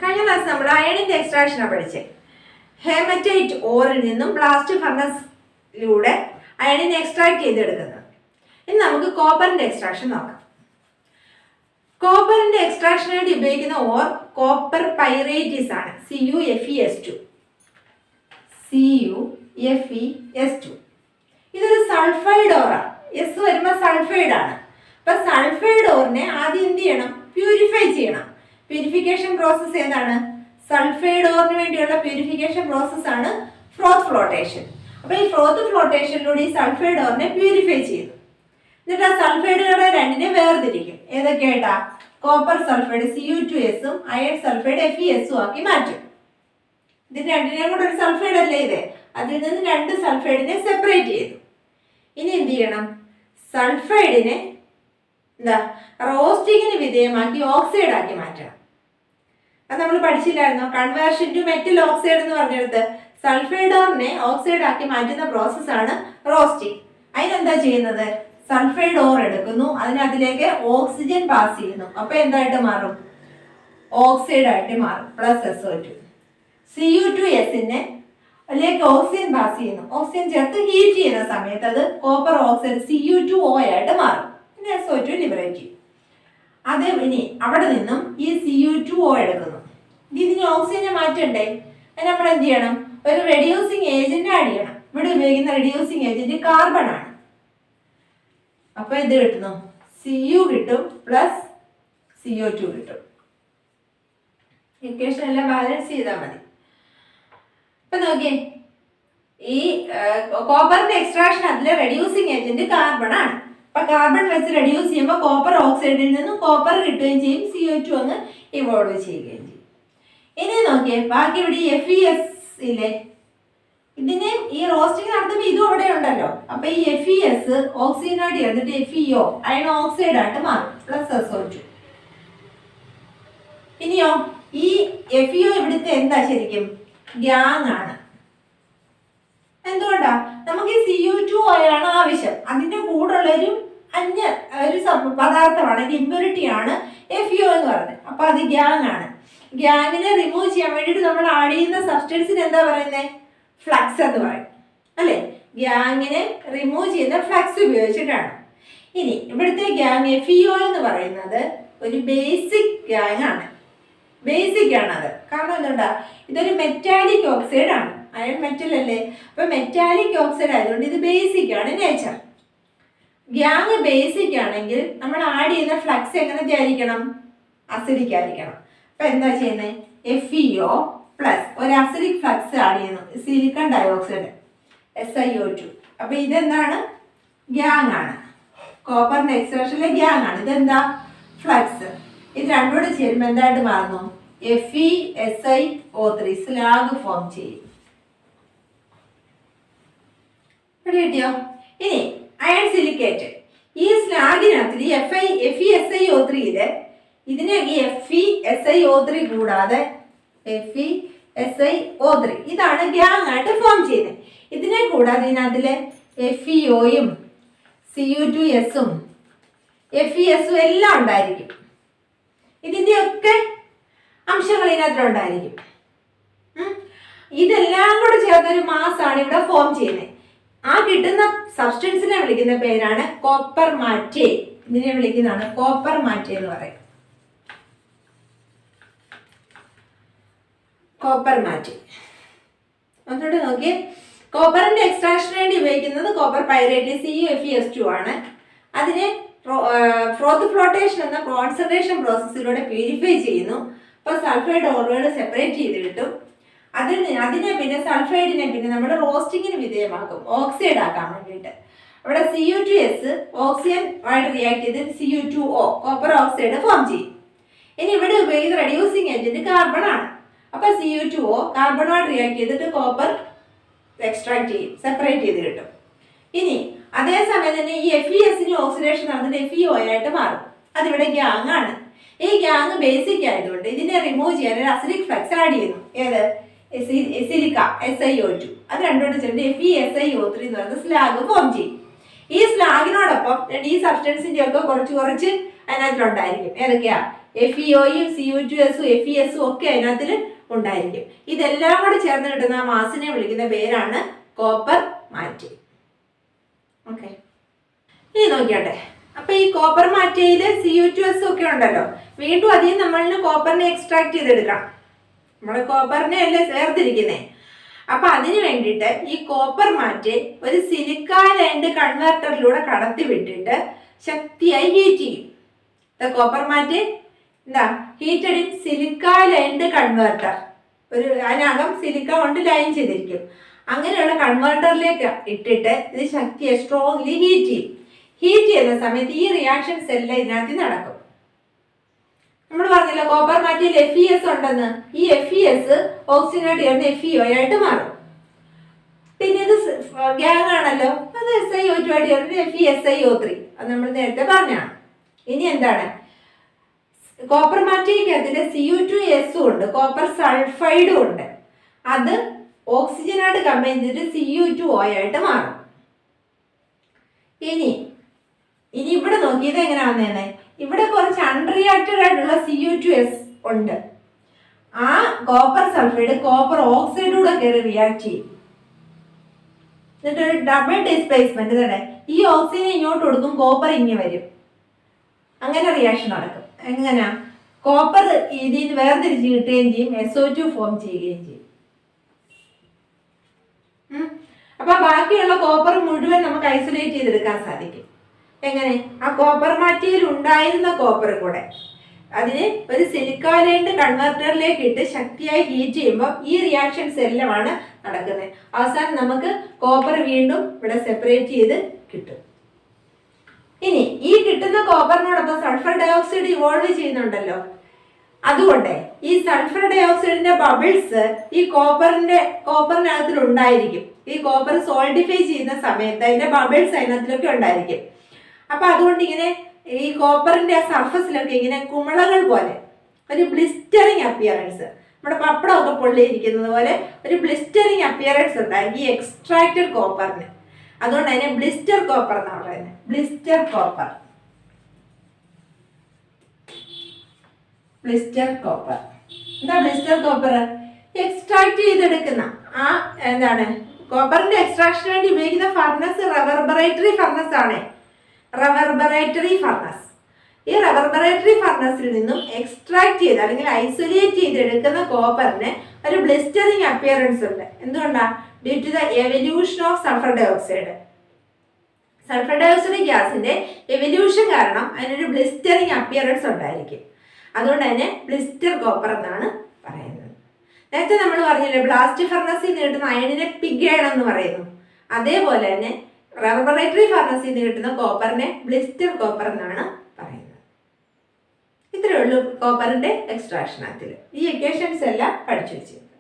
കഴിഞ്ഞ ക്ലാസ് നമ്മൾ അയണിന്റെ എക്സ്ട്രാക്ഷനാണ് പഠിച്ചത്. ഹേമറ്റൈറ്റ് ഓറിൽ നിന്നും ബ്ലാസ്റ്റ് ഫർണസിലൂടെ അയണിനെ എക്സ്ട്രാക്ട് ചെയ്തെടുക്കുന്നത്. ഇനി നമുക്ക് കോപ്പറിന്റെ എക്സ്ട്രാക്ഷൻ നോക്കാം. കോപ്പറിന്റെ എക്സ്ട്രാക്ഷനായിട്ട് ഉപയോഗിക്കുന്ന ഓർ കോപ്പർ പൈറേറ്റീസ് ആണ്, CuFeS2. CuFeS2 ഇതൊരു സൾഫൈഡ് ഓറാണ്. എസ് വരുമ്പോൾ സൾഫൈഡ് ആണ്. അപ്പൊ സൾഫൈഡ് ഓറിനെ ആദ്യം എന്ത് ചെയ്യണം? പ്യൂരിഫൈ ചെയ്യണം. പ്യൂരിഫിക്കേഷൻ പ്രോസസ്സ് ഏതാണ്? സൾഫൈഡ് ഓറിന് വേണ്ടിയുള്ള പ്യൂരിഫിക്കേഷൻ പ്രോസസ് ആണ് ഫ്രോത്ത് ഫ്ലോട്ടേഷൻ. അപ്പൊ ഈ ഫ്രോത്ത് ഫ്ലോട്ടേഷനിലൂടെ ഈ സൾഫൈഡ് ഓറിനെ പ്യൂരിഫൈ ചെയ്തു. എന്നിട്ട് ആ സൾഫൈഡുകളെ രണ്ടിനെ വേർതിരിക്കും. ഏതൊക്കെയായിട്ടാ? Copper sulphide Cu2S iron sulphide Fe(S) ആക്കി മാറ്റും. ഇതിന് രണ്ടിനെയും കൂടെ ഒരു സൾഫൈഡ് അല്ലേ ഇത്? അതിൽ നിന്ന് രണ്ട് സൾഫൈഡിനെ സെപ്പറേറ്റ് ചെയ്തു. ഇനി എന്ത് ചെയ്യണം? സൾഫൈഡിനെ റോസ്റ്റിങ്ങിന് വിധേയമാക്കി ഓക്സൈഡ് ആക്കി മാറ്റണം. അത് നമ്മൾ പഠിച്ചില്ലായിരുന്നോ? കൺവേർഷൻ ടു മെറ്റൽ ഓക്സൈഡ് എന്ന് പറഞ്ഞെടുത്ത് സൾഫൈഡ് ഓറിനെ ഓക്സൈഡ് ആക്കി മാറ്റുന്ന പ്രോസസ്സാണ് റോസ്റ്റിംഗ്. അതിനെന്താ ചെയ്യുന്നത്? സൾഫൈഡ് ഓർ എടുക്കുന്നു, അതിലേക്ക് ഓക്സിജൻ പാസ് ചെയ്യുന്നു. അപ്പൊ എന്തായിട്ട് മാറും? ഓക്സൈഡ് ആയിട്ട് മാറും. +SO2. Cu2S അതിലേക്ക് ഓക്സിജൻ പാസ് ചെയ്യുന്നു. ഓക്സിജൻ ചേർത്ത് ഹീറ്റ് ചെയ്യുന്ന സമയത്ത് അത് കോപ്പർ ഓക്സൈഡ് Cu2O ആയിട്ട് മാറും. പിന്നെ SO2 ലിബറേറ്റ് ചെയ്യും. അത് ഇനി അവിടെ നിന്നും ഈ Cu2O എടുക്കുന്നു. ഇതിന് ഓക്സിജനെ മാറ്റണ്ടേ? അതിന് നമ്മൾ എന്ത് ചെയ്യണം? ഒരു റെഡ്യൂസിങ് ഏജന്റ് ആഡ് ചെയ്യണം. ഇവിടെ ഉപയോഗിക്കുന്ന റെഡ്യൂസിങ് ഏജന്റ് കാർബൺ ആണ്. അപ്പൊ എന്ത് കിട്ടുന്നു? Cu കിട്ടും +CO2 കിട്ടും. ഇക്വേഷൻ എല്ലാം ബാലൻസ് ചെയ്താൽ മതി. അപ്പൊ നോക്കിയേ, ഈ കോപ്പറിന്റെ എക്സ്ട്രാക്ഷൻ അതിലെ റെഡ്യൂസിങ് ഏജന്റ് കാർബൺ ആണ്. അപ്പൊ കാർബൺ വെച്ച് റെഡ്യൂസ് ചെയ്യുമ്പോൾ കോപ്പർ ഓക്സൈഡിൽ നിന്നും കോപ്പർ കിട്ടുകയും ചെയ്യും, CO2 അങ്ങ് ഇവോൾവ് ചെയ്യുകയും ചെയ്യും. ഇനി നോക്കിയേ, ബാക്കി ഇവിടെ FeS ഇല്ലേ, ഇതിനെ ഈ റോസ്റ്റിംഗ് നടത്തുമ്പോൾ ഇതും അവിടെ ഉണ്ടല്ലോ. അപ്പൊ ഈ FeS ഓക്സിജനായിട്ട് ചേർന്നിട്ട് FeO അയൺ ഓക്സൈഡ് ആയിട്ട് മാറും +SO2. ഇനിയോ ഈ FeO ഇവിടുത്തെ എന്താ? ശരിക്കും ഗ്യാങ് ആണ്. എന്തുകൊണ്ടാ? നമുക്ക് ഈ Cu2O ആണ് ആവശ്യം. അതിന്റെ കൂടെ ഉള്ള ഒരു പദാർത്ഥമാണ്, ഇമ്പ്യൂരിറ്റി ആണ് FeO എന്ന് പറയുന്നത്. അപ്പൊ അത് ഗ്യാങ് ആണ്. ഗ്യാങ്ങിനെ റിമൂവ് ചെയ്യാൻ വേണ്ടിയിട്ട് നമ്മൾ ആഡ് ചെയ്യുന്ന സബ്സ്റ്റൻസിന് എന്താ പറയുന്നത്? ഫ്ലക്സ് എന്ന് പറയും അല്ലെ? ഗ്യാങ്ങിനെ റിമൂവ് ചെയ്യുന്ന ഫ്ലക്സ് ഉപയോഗിച്ചിട്ടാണ്. ഇനി ഇവിടുത്തെ ഗ്യാങ് FeO എന്ന് പറയുന്നത് ഒരു ബേസിക് ഗ്യാങ് ആണ്. ബേസിക് ആണ് അത്. കാരണം എന്തുകൊണ്ടാ? ഇതൊരു മെറ്റാലിക് ഓക്സൈഡ് ആണ്. അയൺ മെറ്റൽ അല്ലേ? അപ്പൊ മെറ്റാലിക് ഓക്സൈഡ് ആയതുകൊണ്ട് ഇത് ബേസിക് ആണ് നേച്ചർ. ഗ്യാങ് ബേസിക് ആണെങ്കിൽ നമ്മൾ ആഡ് ചെയ്യുന്ന ഫ്ലക്സ് എങ്ങനത്തെ ആയിരിക്കണം? അസിഡിക് ആയിരിക്കണം. അപ്പൊ എന്താ ചെയ്യുന്നത്? FeO പ്ലസ് ഒരു അസിഡിക് ഫ്ലക്സ് ആഡ് ചെയ്യുന്നു, സിലിക്കൺ ഡയോക്സൈഡ് SiO2. അപ്പൊ ഇതെന്താണ്? ഗ്യാങ് ആണ്. കോപ്പറിന്റെ എക്സ്ട്രാക്ഷനിലെ ഗ്യാങ് ആണ്. ഇതെന്താ? ഫ്ലക്സ്. ഇത് രണ്ടോട് ചേരുമ്പോൾ എന്തായിട്ട് മാറുന്നു? FeSiO3 സ്ലാഗ് ഫോം ചെയ്യും. കിട്ടിയോ? ഇനി അയൺ സിലിക്കേറ്റ്. ഈ സ്ലാഗിനകത്ത് FeSiO3 ഇതിന് ഈ FeSiO3 കൂടാതെ FeSiO3 ഇതാണ് ഗ്യാങ് ആയിട്ട് ഫോം ചെയ്യുന്നത്. ഇതിനെ കൂടാതെ ഇതിനകത്തിലെ FeOയും Cu2S FeS എല്ലാം ഉണ്ടായിരിക്കും. ഇതിൻ്റെയൊക്കെ അംശങ്ങൾ ഇതിനകത്തുണ്ടായിരിക്കും. ഇതെല്ലാം കൂടെ ചേർന്നൊരു മാസാണ് ഇവിടെ ഫോം ചെയ്യുന്നത്. ആ കിട്ടുന്ന സബ്സ്റ്റൻസിനെ വിളിക്കുന്ന പേരാണ് കോപ്പർ മാറ്റേ. ഇതിനെ വിളിക്കുന്നതാണ് കോപ്പർ മാറ്റേ എന്ന് പറയും. കോപ്പർ മാറ്റേ ഒന്നുകൂടെ നോക്കിയേ. കോപ്പറിന്റെ എക്സ്ട്രാക്ഷന് വേണ്ടി ഉപയോഗിക്കുന്നത് കോപ്പർ പൈറേറ്റ് CuFeS2 ആണ്. അതിനെ ഫ്രോത്ത് ഫ്ലോട്ടേഷൻ എന്ന കോൺസെൻട്രേഷൻ പ്രോസസ്സിലൂടെ പ്യൂരിഫൈ ചെയ്യുന്നു. അപ്പോൾ സൾഫൈഡ് ഓറുകൾ സെപ്പറേറ്റ് ചെയ്ത് കിട്ടും. അതിനെ പിന്നെ സൾഫൈഡിനെ പിന്നെ നമ്മൾ റോസ്റ്റിങ്ങിന് വിധേയമാക്കും, ഓക്സൈഡ് ആക്കാൻ വേണ്ടിയിട്ട്. അവിടെ Cu2S ഓക്സിജൻ ആയിട്ട് റിയാക്ട് ചെയ്ത് Cu2O കോപ്പർ ഓക്സൈഡ് ഫോം ചെയ്യും. ഇനി ഇവിടെ ഉപയോഗിക്കുന്ന റെഡ്യൂസിങ് ഏജന്റ് കാർബൺ ആണ്. അപ്പൊ Cu2O കാർബണുമായിട്ട് റിയാക്ട് ചെയ്തിട്ട് കോപ്പർ എക്സ്ട്രാക്ട് ചെയ്യും, സെപ്പറേറ്റ് ചെയ്ത് കിട്ടും. ഇനി അതേസമയം തന്നെ ഈ FeSന് ഓക്സിഡേഷൻ നടന്നിട്ട് FeO ആയിട്ട് മാറും. അതിവിടെ ഗ്യാങ് ആണ്. ഈ ഗ്യാങ് ബേസിക് ആയതുകൊണ്ട് ഇതിനെ റിമൂവ് ചെയ്യാൻ ഒരു അസിഡിക് ഫ്ലക്സ് ആഡ് ചെയ്യുന്നു. ഏത്? Silica SiO2. അത് രണ്ടോട് ചേർന്ന് FeSiO3 എന്ന് പറയുന്ന സ്ലാഗ് ഫോം ചെയ്യും. ഈ സ്ലാഗിനോടൊപ്പം അപ്പം ഈ സബ്സ്റ്റൻസിന്റെ ഒക്കെ കുറച്ച് അതിനകത്തിലുണ്ടായിരിക്കും. ഏതൊക്കെയാ? FeOയും Cu2Sഉം FeSഉം ഒക്കെ അതിനകത്തിൽ ഉണ്ടായിരിക്കും. ഇതെല്ലാം കൂടെ ചേർന്ന് കിട്ടുന്ന ആ മാസിനെ വിളിക്കുന്ന പേരാണ് കോപ്പർ മാറ്റേറ്റ്. ഓക്കെ, ഇനി നോക്കിയാട്ടെ. അപ്പൊ ഈ കോപ്പർ മാറ്റേറ്റില് Cu2S ഒക്കെ ഉണ്ടല്ലോ. വീണ്ടും അതിൽ നമ്മളിന് കോപ്പറിനെ എക്സ്ട്രാക്ട് ചെയ്തെടുക്കണം. നമ്മള് കോപ്പറിനെ അല്ലേ വേർതിരിക്കുന്നേ. അപ്പൊ അതിന് വേണ്ടിയിട്ട് ഈ കോപ്പർ മാറ്റേറ്റ് ഒരു സിലിക്ക ലൈൻഡ് കൺവെർട്ടറിലൂടെ കടത്തി വിട്ടിട്ട് ശക്തിയായി ഹീറ്റ് ചെയ്യും. കോപ്പർ മാറ്റേറ്റ് എന്താ? Heated in silica lined converter. അതിനകം സിലിക്ക കൊണ്ട് ലൈൻ ചെയ്തിരിക്കും. അങ്ങനെയുള്ള കൺവെർട്ടറിലേക്ക് ഇട്ടിട്ട് ഇത് ശക്തിയെ സ്ട്രോങ്ലി ഹീറ്റ് ചെയ്യും. ഹീറ്റ് ചെയ്യുന്ന സമയത്ത് ഈ റിയാക്ഷൻസ് എല്ലാം ഇതിനകത്ത് നടക്കും. നമ്മൾ പറഞ്ഞില്ല കോപ്പർ മാറ്റേറ്റിൽ FeS ഉണ്ടെന്ന്. ഈ FeS ഓക്സിജനായിട്ട് ചേർന്ന് FeO ആയിട്ട് മാറും. പിന്നെ ഇത് ഗ്യാങ് ആണല്ലോ, അത് SiO2 ആയിട്ട് ചേർന്ന് FeSiO3. അത് നമ്മൾ നേരത്തെ പറഞ്ഞാണ്. ഇനി എന്താണ്? കോപ്പർ മാറ്റേറ്റിനകത്തില് Cu2S ഉണ്ട്, കോപ്പർ സൾഫൈഡും ഉണ്ട്. അത് ഓക്സിജനായിട്ട് കമ്പൈൻ ചെയ്തിട്ട് Cu2O ആയിട്ട് മാറും. ഇനി ഇവിടെ നോക്കിയത് എങ്ങനെയാണെന്നേ, ഇവിടെ കുറച്ച് അൺറിയാക്റ്റഡ് ആയിട്ടുള്ള Cu2S ഉണ്ട്. ആ കോപ്പർ സൾഫൈഡ് കോപ്പർ ഓക്സൈഡൂടെ കയറി റിയാക്ട് ചെയ്യും. എന്നിട്ട് ഒരു ഡബിൾ ഡിസ്പ്ലേസ്മെന്റ് തന്നെ. ഈ ഓക്സിജൻ ഇങ്ങോട്ട് കൊടുക്കും, കോപ്പർ ഇങ്ങനെ വരും. അങ്ങനെ റിയാക്ഷൻ നടക്കും. എങ്ങനെയാ? കോപ്പർ ഇതിൽ നിന്ന് വേർതിരിച്ച് കിട്ടുകയും ചെയ്യും, SO2 ഫോം ചെയ്യുകയും ചെയ്യും. അപ്പൊ ബാക്കിയുള്ള കോപ്പർ മുഴുവൻ നമുക്ക് ഐസൊലേറ്റ് ചെയ്തെടുക്കാൻ സാധിക്കും. എങ്ങനെ? ആ കോപ്പർ മാറ്റേറ്റിൽ ഉണ്ടായിരുന്ന കോപ്പർ കൂടെ അതിന് ഒരു സിലിക്ക ലൈൻഡ് കൺവെർട്ടറിലേക്ക് ഇട്ട് ശക്തിയായി ഹീറ്റ് ചെയ്യുമ്പോൾ ഈ റിയാക്ഷൻസ് എല്ലാമാണ് നടക്കുന്നത്. അവസാനം നമുക്ക് കോപ്പർ വീണ്ടും ഇവിടെ സെപ്പറേറ്റ് ചെയ്ത് കിട്ടും. ഇനി ഈ കിട്ടുന്ന കോപ്പറിനോടൊപ്പം സൾഫർ ഡയോക്സൈഡ് ഇവോൾവ് ചെയ്യുന്നുണ്ടല്ലോ. അതുകൊണ്ട് ഈ സൾഫർ ഡയോക്സൈഡിന്റെ ബബിൾസ് ഈ കോപ്പറിനകത്തിൽ ഉണ്ടായിരിക്കും. ഈ കോപ്പർ സോൾഡിഫൈ ചെയ്യുന്ന സമയത്ത് അതിന്റെ ബബിൾസ് അതിനകത്തിലൊക്കെ ഉണ്ടായിരിക്കും. അപ്പൊ അതുകൊണ്ട് ഇങ്ങനെ ഈ കോപ്പറിന്റെ ആ സർഫസിലൊക്കെ ഇങ്ങനെ കുമിളകൾ പോലെ ഒരു ബ്ലിസ്റ്ററിങ് അപ്പിയറൻസ്, നമ്മുടെ പപ്പടമൊക്കെ പൊള്ളിയിരിക്കുന്നത് പോലെ ഒരു ബ്ലിസ്റ്ററിങ് അപ്പിയറൻസ് ഉണ്ടായി ഈ എക്സ്ട്രാക്റ്റഡ് കോപ്പറിന്. അതുകൊണ്ട് അതിനെ ബ്ലിസ്റ്റർ കോപ്പർ എന്നാണ് പറയുന്നത്. Blister copper. എന്താ ബ്ലിസ്റ്റർ കോപ്പർ? എക്സ്ട്രാക്ട് ചെയ്തെടുക്കുന്ന ആ എന്താണ് കോപ്പറിന്റെ എക്സ്ട്രാക്ഷന് വേണ്ടി ഉപയോഗിക്കുന്ന ഫർണസ് റെവർബറേറ്ററി ഫർണസ് ആണ്. റെവർബറേറ്ററി ഫർണസ്. ഈ റെവർബറേറ്ററി ഫർണസിൽ നിന്നും എക്സ്ട്രാക്ട് ചെയ്ത് അല്ലെങ്കിൽ ഐസൊലേറ്റ് ചെയ്തെടുക്കുന്ന കോപ്പറിന് ഒരു ബ്ലിസ്റ്ററിങ് അപ്പിയറൻസ് ഉണ്ട്. എന്തുകൊണ്ടാണ്? Due to the evolution of sulphur dioxide. Sulphur dioxide ഗ്യാസിന്റെ എവല്യൂഷൻ കാരണം അതിനൊരു ബ്ലിസ്റ്ററിങ് അപ്പിയറൻസ് ഉണ്ടായിരിക്കും. അതുകൊണ്ട് അതിനെ ബ്ലിസ്റ്റർ കോപ്പർ എന്നാണ് പറയുന്നത്. നേരത്തെ നമ്മൾ പറഞ്ഞില്ലേ ബ്ലാസ്റ്റ് ഫർണസിൽ നിന്ന് കിട്ടുന്ന അയണിനെ പിഗ് അയൺ എന്ന് പറയുന്നു. അതേപോലെ തന്നെ റെവർബറേറ്ററി ഫർണസിൽ നിന്ന് കിട്ടുന്ന കോപ്പറിനെ ബ്ലിസ്റ്റർ കോപ്പർ എന്നാണ് പറയുന്നത്. ഇത്രയേ ഉള്ളൂ കോപ്പറിന്റെ എക്സ്ട്രാക്ഷനത്തിൽ. ഈ ഇക്വേഷൻസ് എല്ലാം പഠിച്ചു വെച്ചിട്ടുണ്ട്.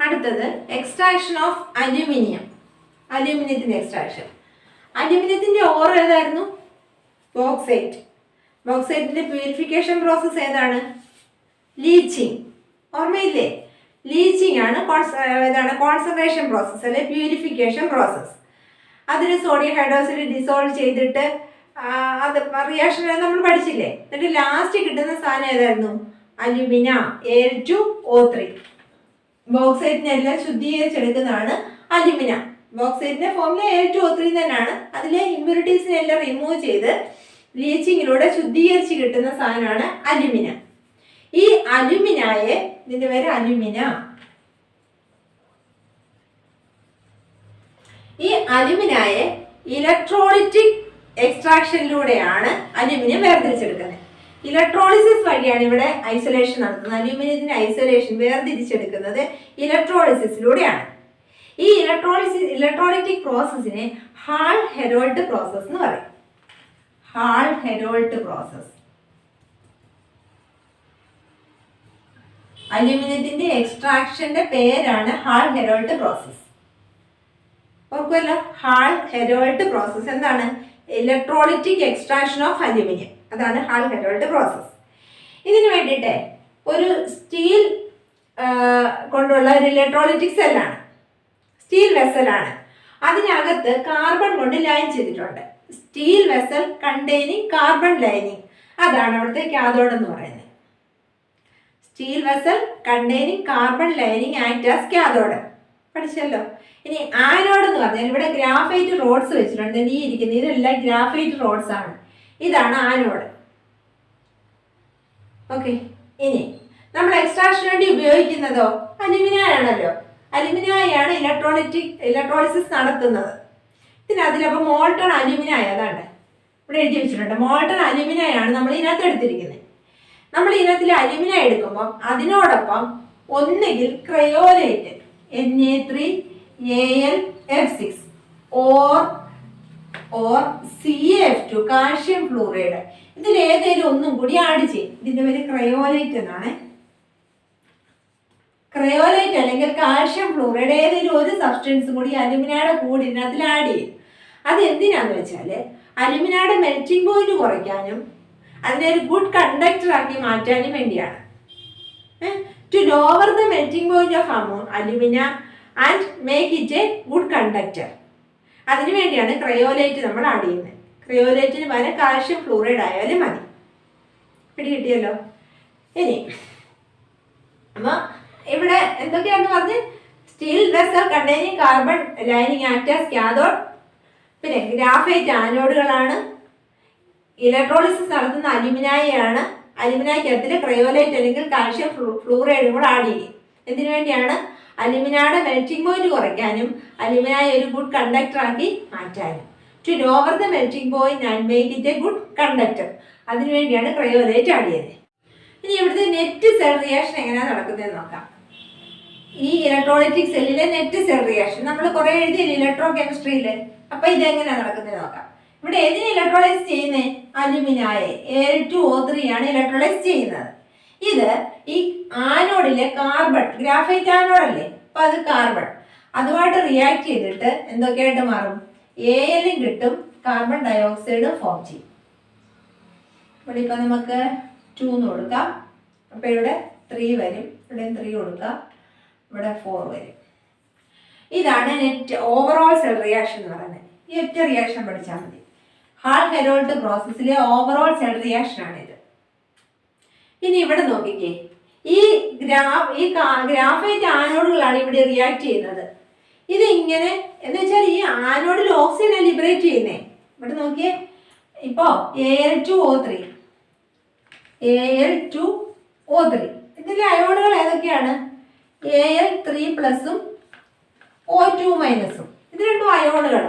അടുത്തത് എക്സ്ട്രാക്ഷൻ ഓഫ് അലൂമിനിയം. അലൂമിനിയത്തിന്റെ എക്സ്ട്രാക്ഷൻ. അലൂമിനിയത്തിന്റെ ഓർ ഏതായിരുന്നു? ബോക്സൈറ്റ്. ബോക്സൈറ്റിന്റെ പ്യൂരിഫിക്കേഷൻ പ്രോസസ് ഏതാണ്? ലീച്ചിങ്. ഓർമ്മയില്ലേ? ലീച്ചിങ് ആണ് കോൺസെൻട്രേഷൻ പ്രോസസ് അല്ലെ പ്യൂരിഫിക്കേഷൻ പ്രോസസ്. അതിന് സോഡിയം ഹൈഡ്രോക്സൈഡ് ഡിസോൾവ് ചെയ്തിട്ട് അത് റിയാക്ഷൻ നമ്മൾ പഠിച്ചില്ലേ. എന്നിട്ട് ലാസ്റ്റ് കിട്ടുന്ന സാധനം ഏതായിരുന്നു? Alumina Al2O3. ബോക്സൈറ്റിനെല്ലാം ശുദ്ധീകരിച്ചെടുക്കുന്നതാണ് അലുമിന. ബോക്സൈറ്റിന്റെ ഫോമിൽ Al2O3 തന്നെയാണ്. അതിലെ ഇമ്പ്യൂരിറ്റീസിനെല്ലാം റിമൂവ് ചെയ്ത് ലീച്ചിങ്ങിലൂടെ ശുദ്ധീകരിച്ച് കിട്ടുന്ന സാധനമാണ് അലുമിന. ഈ അലുമിനായെ, ഇതിന്റെ പേര് അലുമിന. ഈ അലുമിനായെ ഇലക്ട്രോളിറ്റിക് എക്സ്ട്രാക്ഷനിലൂടെയാണ് അലുമിനിയം വേർതിരിച്ചെടുക്കുന്നത്. ഇലക്ട്രോളിസിസ് വഴിയാണ് ഇവിടെ ഐസൊലേഷൻ നടത്തുന്നത്. അലൂമിനിയത്തിന്റെ ഐസൊലേഷൻ വേർതിരിച്ചെടുക്കുന്നത് ഇലക്ട്രോളിസിസിലൂടെയാണ്. ഈ ഇലക്ട്രോളിറ്റിക് പ്രോസസ്സിനെ ഹാൾ ഹെരോൾട്ട് പ്രോസസ് എന്ന് പറയും. Hall Heroult process. അലൂമിനിയത്തിന്റെ എക്സ്ട്രാക്ഷന്റെ പേരാണ് ഹാൾ ഹെരോൾട്ട് പ്രോസസ്. ഓർക്കുമല്ലോ, ഹാൾ ഹെരോൾട്ട് പ്രോസസ് എന്താണ്? Electrolytic extraction of aluminium. അതാണ് ഹാൾ ഹെരോൾട്ട് പ്രോസസ്. ഇതിന് വേണ്ടിയിട്ട് ഒരു സ്റ്റീൽ കൊണ്ടുള്ള ഒരു ഇലക്ട്രോളിറ്റിക് സെല്ലാണ്, സ്റ്റീൽ വെസലാണ്. അതിനകത്ത് കാർബൺ കൊണ്ട് ലൈൻ ചെയ്തിട്ടുണ്ട്. Steel vessel containing carbon lining. അതാണ് അവിടുത്തെ കാഥോഡ് എന്ന് പറയുന്നത്. Steel vessel containing carbon lining act as cathode. പഠിച്ചല്ലോ. ഇനി ആനോഡ് എന്ന് പറഞ്ഞാൽ ഇവിടെ ഗ്രാഫൈറ്റ് റോഡ്സ് വെച്ചിട്ടുണ്ട്. ഈ ഇരിക്കുന്നത് ഇതെല്ലാം ഗ്രാഫൈറ്റ് റോഡ്സ് ആണ്. ഇതാണ് ആനോഡ്. ഓക്കെ. ഇനി നമ്മൾ എക്സ്ട്രാക്ഷന് വേണ്ടി ഉപയോഗിക്കുന്നതോ അലുമിനായ് ആണല്ലോ. അലുമിനായ് ആണ് ഇലക്ട്രോളിസിസ് നടത്തുന്നത്. അതിലപ്പോൾ മോൾട്ടൺ അലുമിനായ്, അതാണ് ഇവിടെ എഴുതി വെച്ചിട്ടുണ്ട്. മോൾട്ടൺ അലുമിനായ് ആണ് നമ്മൾ ഇതിനകത്ത് എടുത്തിരിക്കുന്നത്. നമ്മൾ ഇതിനകത്തിൽ അലുമിനായ് എടുക്കുമ്പോൾ അതിനോടൊപ്പം ഒന്നുകിൽ ക്രയോലേറ്റ് Na3Al(F6) or CaF2 calcium fluoride, ഇതിൽ ഏതെങ്കിലും ഒന്നും കൂടി ആഡ് ചെയ്യും. ഇതിന്റെ പേര് ക്രയോലേറ്റ് എന്നാണ്. ക്രയോലേറ്റ് അല്ലെങ്കിൽ കാൽഷ്യം ഫ്ലൂറൈഡ് ഏതെങ്കിലും ഒരു സബ്സ്റ്റൻസ് കൂടി അലുമിനയുടെ കൂടി ഇതിനകത്തിൽ ആഡ് ചെയ്യും. അത് എന്തിനാന്ന് വെച്ചാൽ അലുമിനയുടെ മെൽറ്റിംഗ് പോയിന്റ് കുറയ്ക്കാനും അതിനെ ഒരു ഗുഡ് കണ്ടക്ടർ ആക്കി മാറ്റാനും വേണ്ടിയാണ്. To lower the melting point of alumina and make it a good conductor. അതിനു വേണ്ടിയാണ് ക്രയോലേറ്റ് നമ്മൾ ആഡ് ചെയ്യുന്നത്. ക്രയോലേറ്റിന് പകരം കാൽഷ്യം ഫ്ലൂറൈഡ് ആയാലും മതി. പിടി കിട്ടിയല്ലോ. ഇനി അപ്പൊ ഇവിടെ എന്തൊക്കെയാണെന്ന് പറഞ്ഞ് steel vessel containing carbon lining act as cathode. പിന്നെ ഗ്രാഫൈറ്റ് ആനോഡുകളാണ്. ഇലക്ട്രോളിസിസ് നടത്തുന്ന അലുമിനായാണ്. അലുമിനായ്ക്കകത്തിൽ ക്രയോലൈറ്റ് അല്ലെങ്കിൽ കാൽഷ്യം ഫ്ലൂറൈഡും കൂടെ ആഡ് ചെയ്യും. എന്തിനു വേണ്ടിയാണ്? അലുമിനയുടെ മെൽറ്റിംഗ് പോയിന്റ് കുറയ്ക്കാനും അലുമിനായി ഒരു ഗുഡ് കണ്ടക്ടർ ആക്കി മാറ്റാനും. To lower the melting point and make it a good conductor. അതിനുവേണ്ടിയാണ് ക്രയോലൈറ്റ് ആഡ് ചെയ്തത്. ഇനി ഇവിടുത്തെ നെറ്റ് സെൽ റിയാക്ഷൻ എങ്ങനെയാണ് നടക്കുന്നതെന്ന് നോക്കാം. ഈ ഇലക്ട്രോലൈറ്റിക് സെല്ലിലെ നെറ്റ് സെൽ റിയാക്ഷൻ നമ്മൾ കുറെ എഴുതിയില്ല ഇലക്ട്രോ കെമിസ്ട്രിയിൽ. അപ്പൊ ഇതെങ്ങനെയാണ് നടക്കുന്നത് നോക്കാം. ഇവിടെ ഏതിന് ഇലക്ട്രോലൈസ് ചെയ്യുന്നത്? അലുമിനായെ Al2O3 ആണ് ഇലക്ട്രോലൈസ് ചെയ്യുന്നത്. ഇത് ഈ ആനോഡിലെ കാർബൺ, ഗ്രാഫൈറ്റ് ആനോഡല്ലേ, അപ്പൊ അത് കാർബൺ അതുമായിട്ട് റിയാക്ട് ചെയ്തിട്ട് എന്തൊക്കെയായിട്ട് മാറും? Al കിട്ടും, കാർബൺ ഡയോക്സൈഡ് ഫോം ചെയ്യും. ഇവിടെ ഇപ്പൊ നമുക്ക് 2 എന്ന് കൊടുക്കാം. അപ്പൊ ഇവിടെ 3 വരും, ഇവിടെ 3 കൊടുക്കാം, ഇവിടെ 4 വരും. ഇതാണ് നെറ്റ് ഓവറോൾ സെൽ റിയാക്ഷൻ എന്ന് പറയുന്നത്. ഈ ഒറ്റ റിയാക്ഷൻ പഠിച്ചാൽ മതി. ഹാൾ ഹെരോൾട്ട് പ്രോസസ്സിലെ ഓവറോൾ സെൽ റിയാക്ഷൻ ആണിത്. ഇനി ഇവിടെ നോക്കിക്കേ, ഈ ഗ്രാഫൈറ്റ് ആനോഡുകളാണ് ഇവിടെ റിയാക്ട് ചെയ്യുന്നത്. ഇത് ഇങ്ങനെ എന്ന് വെച്ചാൽ ഈ ആനോഡിൽ ഓക്സിജനെ ലിബറേറ്റ് ചെയ്യുന്നേ. ഇവിടെ നോക്കിയേ, ഇപ്പോ Al2O3 ഇതിലെ അയോണുകൾ ഏതൊക്കെയാണ്? Al3+ഉം O2-ഉം. ഇത് രണ്ടും അയോണുകൾ.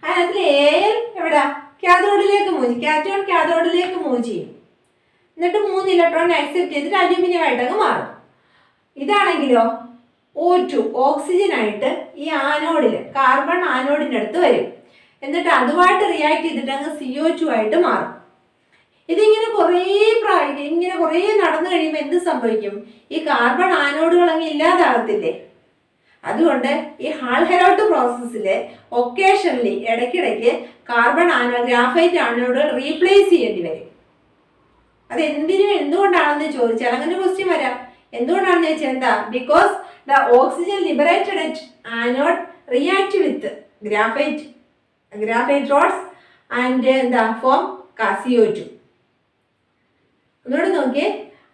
അതിനകത്തിൽ Al എവിടെ? കാഥോഡിലേക്ക് മൂവ്, കാഥോഡിലേക്ക് മൂവ് ചെയ്യും. എന്നിട്ട് 3 ഇലക്ട്രോൺ ആക്സെപ്റ്റ് ചെയ്തിട്ട് അലൂമിനിയമായിട്ടങ്ങ് മാറും. ഇതാണെങ്കിലോ O2 ഓക്സിജൻ ആയിട്ട് ഈ ആനോഡിൽ കാർബൺ ആനോഡിൻ്റെ അടുത്ത് വരും. എന്നിട്ട് അതുമായിട്ട് റിയാക്ട് ചെയ്തിട്ട് അങ്ങ് CO2 ആയിട്ട് മാറും. ഇതിങ്ങനെ കുറേ നടന്നു കഴിയുമ്പോൾ എന്ത് സംഭവിക്കും? ഈ കാർബൺ ആനോഡുകൾ അങ്ങ് ഇല്ലാതാകത്തില്ലേ? അതുകൊണ്ട് ഈ ഹാൾ ഹെരോൾട്ട് പ്രോസസ്സിൽ ഒക്കേഷണലി ഇടയ്ക്കിടയ്ക്ക് ഗ്രാഫൈറ്റ് ആനോഡുകൾ റീപ്ലേസ് ചെയ്യേണ്ടി വരും. അത് എന്തുകൊണ്ടാണെന്ന് ചോദിച്ചാൽ അങ്ങനെ ക്വസ്റ്റ്യൻ വരാം. എന്തുകൊണ്ടാണെന്ന് ചോദിച്ചാൽ എന്താ? Because the oxygen liberated at anode react with graphite rods and എന്താ ഫോം CO2. ഒന്നുകൂടെ നോക്കിയേ,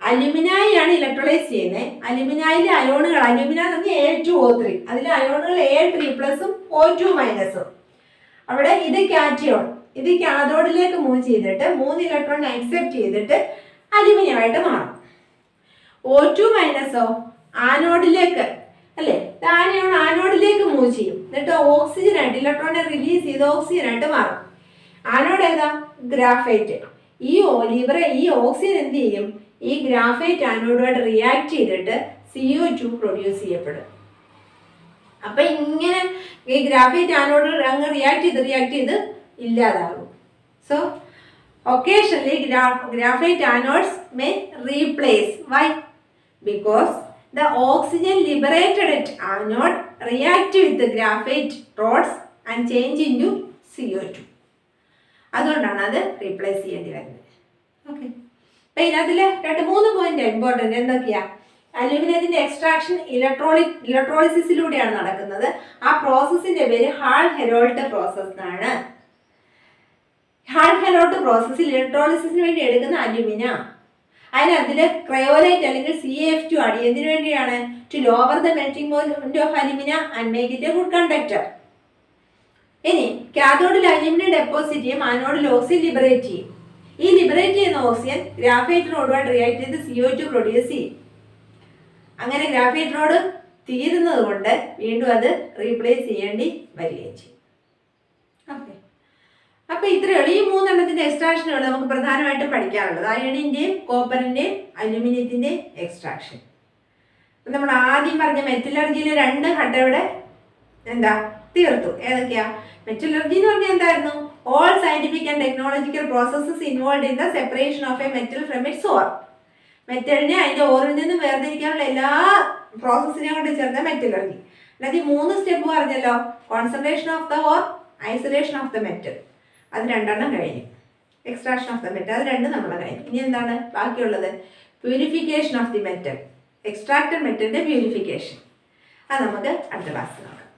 അലുമിനായി ആണ് ഇലക്ട്രോലൈസ് ചെയ്യുന്നത്. അലുമിനായിലെ അയോണുകൾ, അലുമിന Al2O3, അതിലെ അയോണുകൾ Al3+ഉം O2-ഉം. അവിടെ ഇത് കാറ്റിയോൺ, ഇത് കാഥോഡിലേക്ക് മൂവ് ചെയ്തിട്ട് 3 ഇലക്ട്രോൺ ആക്സെപ്റ്റ് ചെയ്തിട്ട് അലുമിനിയമായിട്ട് മാറും. O2- ആനോഡിലേക്ക് അല്ലേ, ആനോഡിലേക്ക് മൂവ് ചെയ്യും. എന്നിട്ട് ഓക്സിജനായിട്ട് ഇലക്ട്രോണിനെ റിലീസ് ചെയ്ത് ഓക്സിജനായിട്ട് മാറും. ആനോഡ് ഏതാ? ഗ്രാഫൈറ്റ്. ഈ ഓക്സിജൻ എന്ത് ചെയ്യും? ഈ ഗ്രാഫൈറ്റ് ആനോഡുമായിട്ട് റിയാക്ട് ചെയ്തിട്ട് CO2 പ്രൊഡ്യൂസ് ചെയ്യപ്പെടും. അപ്പൊ ഇങ്ങനെ ഈ ഗ്രാഫൈറ്റ് ആനോഡ് അങ്ങ് റിയാക്ട് ചെയ്ത് ഇല്ലാതാകും. So occasionally graphite anodes may replace. Why? Because the oxygen liberated at anode react with the graphite rods and change into CO2. അതുകൊണ്ടാണ് അത് റീപ്ലേസ് ചെയ്യേണ്ടി വരുന്നത്. ഓക്കെ. അപ്പം ഇതിനകത്തിൽ 2-3 പോയിന്റ് ഇമ്പോർട്ടൻ്റ്. എന്തൊക്കെയാ? അലൂമിനിയത്തിന്റെ എക്സ്ട്രാക്ഷൻ ഇലക്ട്രോളിസിസിലൂടെയാണ് നടക്കുന്നത്. ആ പ്രോസസ്സിന്റെ പേര് ഹാൾ ഹെരോൾട്ട് പ്രോസസ് ആണ്. ഇലക്ട്രോലൈറ്റ് പ്രോസസ്സിൽ ഇലക്ട്രോളിസിന് വേണ്ടി എടുക്കുന്ന അലുമിന. അതിൽ ക്രയോലൈറ്റ് അല്ലെങ്കിൽ CaF2 ആഡ് ചെയ്യും. എന്തിനു വേണ്ടിയാണ്? To lower the melting point of alumina and make it a good conductor. ഇനി കാഥോഡിൽ അലുമിന ഡെപ്പോസിറ്റ് ചെയ്യും, ആനോഡിൽ ഓക്സിജൻ ലിബറേറ്റ് ചെയ്യും. ഈ ലിബറേറ്റ് ചെയ്യുന്ന ഓക്സിജൻ ഗ്രാഫൈറ്റ് റോഡുമായിട്ട് റിയാക്ട് ചെയ്ത് CO2 പ്രൊഡ്യൂസ് ചെയ്യും. അങ്ങനെ ഗ്രാഫൈറ്റ് റോഡ് തീരുന്നത് കൊണ്ട് വീണ്ടും അത് റീപ്ലേസ് ചെയ്യേണ്ടി വരികയും ചെയ്യും. ഓക്കെ, അപ്പോൾ ഇത്രയേ ഉള്ളൂ. ഈ 3 എണ്ണത്തിൻ്റെ എക്സ്ട്രാക്ഷനാണ് നമുക്ക് പ്രധാനമായിട്ടും പഠിക്കാനുള്ളത്. അയണിൻ്റെയും കോപ്പറിൻ്റെയും അലുമിനിയത്തിൻ്റെയും എക്സ്ട്രാക്ഷൻ. അപ്പം നമ്മൾ ആദ്യം പറഞ്ഞ മെറ്റലർജിയിലെ 2 ഘട്ടം ഇവിടെ തീർത്തു. ഏതൊക്കെയാ? മെറ്റലർജി എന്ന് പറഞ്ഞാൽ എന്തായിരുന്നു? All scientific and technological processes involve in the separation of a metal from its ore. മെറ്റലിനെ അതിൻ്റെ ഓറിൽ നിന്ന് വേർതിരിക്കാനുള്ള എല്ലാ പ്രോസസ്സിനെയും കൊണ്ട് ചേർന്ന മെറ്റലർജി. അല്ലാതെ ഈ 3 സ്റ്റെപ്പ് പറഞ്ഞല്ലോ, concentration of the or, isolation of the metal, അത് 2 കഴിഞ്ഞു. എക്സ്ട്രാക്ഷൻ ഓഫ് ദ മെറ്റൽ, അത് 2 നമ്മൾ കഴിഞ്ഞു. ഇനി എന്താണ് ബാക്കിയുള്ളത്? Purification of the metal, extracted മെറ്റലിൻ്റെ പ്യൂരിഫിക്കേഷൻ. അത് നമുക്ക് അടുത്ത ക്ലാസ്സിൽ നോക്കാം.